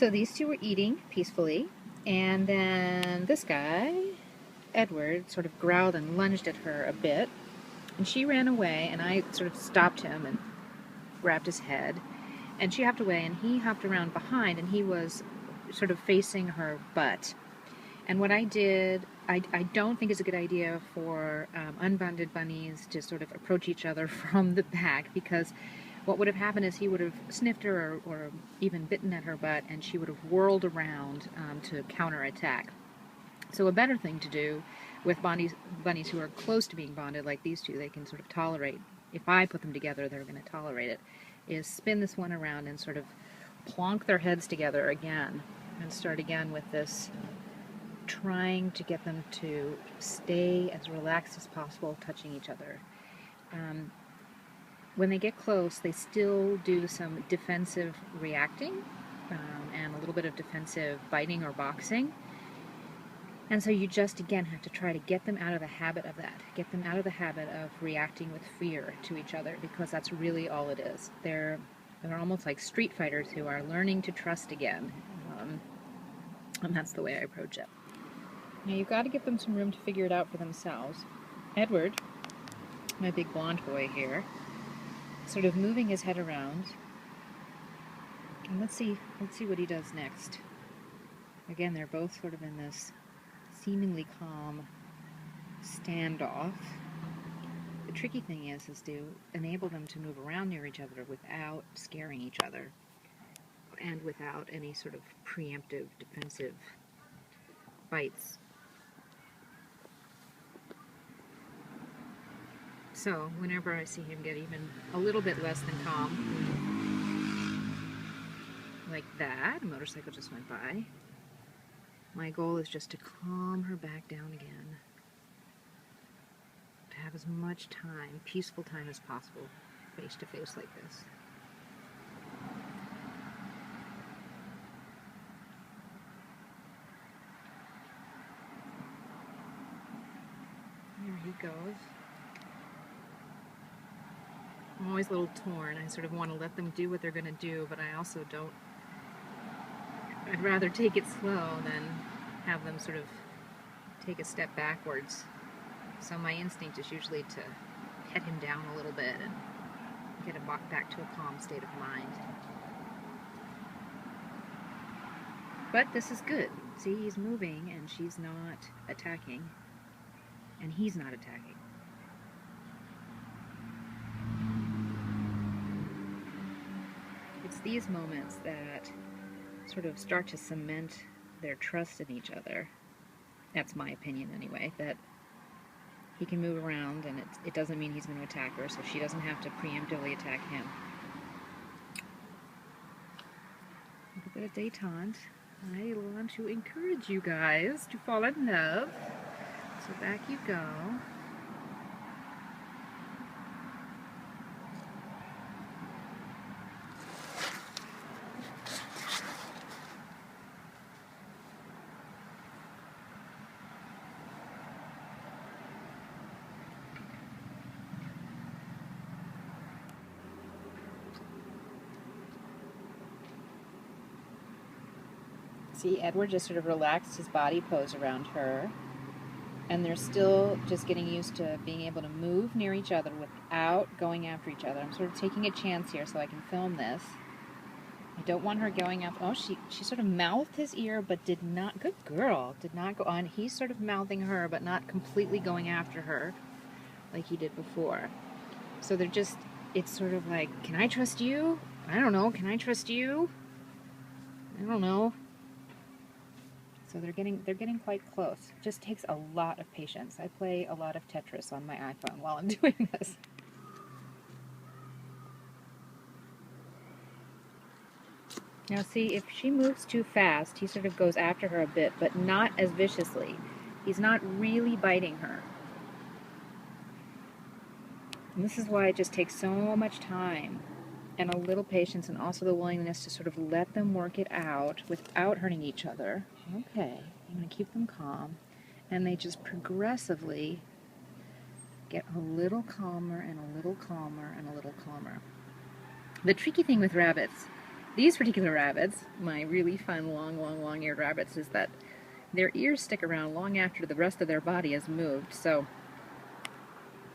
So these two were eating peacefully, and then this guy, Edward, sort of growled and lunged at her a bit, and she ran away, and I sort of stopped him and grabbed his head, and she hopped away, and he hopped around behind, and he was sort of facing her butt. And what I did, I don't think it's a good idea for unbonded bunnies to sort of approach each other from the back, because what would have happened is he would have sniffed her or even bitten at her butt, and she would have whirled around to counterattack. So a better thing to do with bunnies who are close to being bonded, like these two, they can sort of tolerate. If I put them together, they're going to tolerate it. Is spin this one around and sort of plonk their heads together again, and start again with this, trying to get them to stay as relaxed as possible, touching each other. When they get close, they still do some defensive reacting and a little bit of defensive biting or boxing. And so you just, again, have to try to get them out of the habit of that. Get them out of the habit of reacting with fear to each other, because that's really all it is. They're almost like street fighters who are learning to trust again. And that's the way I approach it. Now you've got to give them some room to figure it out for themselves. Edward, my big blonde boy here, sort of moving his head around. And let's see what he does next. Again, they're both sort of in this seemingly calm standoff. The tricky thing is to enable them to move around near each other without scaring each other and without any sort of preemptive defensive bites. So whenever I see him get even a little bit less than calm, like that, a motorcycle just went by, my goal is just to calm her back down again, to have as much time, peaceful time as possible, face to face like this. There he goes. I'm always a little torn. I sort of want to let them do what they're going to do, but I also don't. I'd rather take it slow than have them sort of take a step backwards. So my instinct is usually to pet him down a little bit and get him back to a calm state of mind. But this is good. See, he's moving and she's not attacking, and he's not attacking. It's these moments that sort of start to cement their trust in each other. That's my opinion anyway, that he can move around and it doesn't mean he's going to attack her, so she doesn't have to preemptively attack him. A bit of détente. I want to encourage you guys to fall in love. So back you go. See, Edward just sort of relaxed his body pose around her, and they're still just getting used to being able to move near each other without going after each other. I'm sort of taking a chance here so I can film this. I don't want her going after. Oh, she sort of mouthed his ear, but did not. Good girl. Did not go on. He's sort of mouthing her, but not completely going after her like he did before. So they're just. It's sort of like, can I trust you? I don't know. Can I trust you? I don't know. So they're getting quite close. It just takes a lot of patience. I play a lot of Tetris on my iPhone while I'm doing this. Now see, if she moves too fast, he sort of goes after her a bit, but not as viciously. He's not really biting her. And this is why it just takes so much time and a little patience, and also the willingness to sort of let them work it out without hurting each other. Okay, I'm going to keep them calm, and they just progressively get a little calmer and a little calmer and a little calmer. The tricky thing with rabbits these particular rabbits, my really fun long-eared rabbits, is that their ears stick around long after the rest of their body has moved. So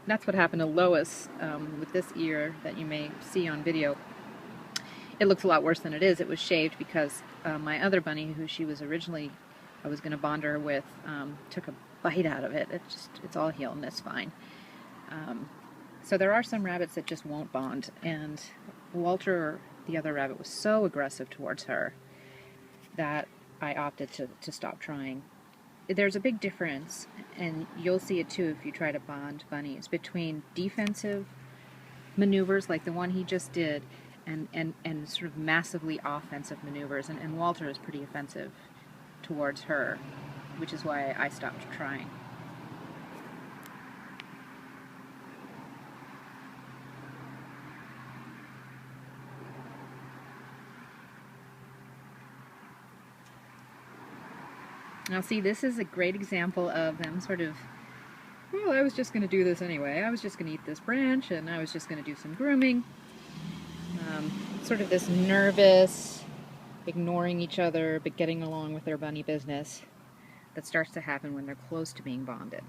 that's what happened to Lois with this ear that you may see on video. It looks a lot worse than it is. It was shaved because my other bunny, who she was originally, I was going to bond her with, took a bite out of it. It's all healed and it's fine. So there are some rabbits that just won't bond, and Walter, the other rabbit, was so aggressive towards her that I opted to stop trying. There's a big difference, and you'll see it too if you try to bond bunnies, between defensive maneuvers like the one he just did and sort of massively offensive maneuvers. And Walter is pretty offensive towards her, which is why I stopped trying. Now see, this is a great example of them sort of, well, I was just going to do this anyway. I was just going to eat this branch, and I was just going to do some grooming. Sort of this nervous, ignoring each other, but getting along with their bunny business that starts to happen when they're close to being bonded.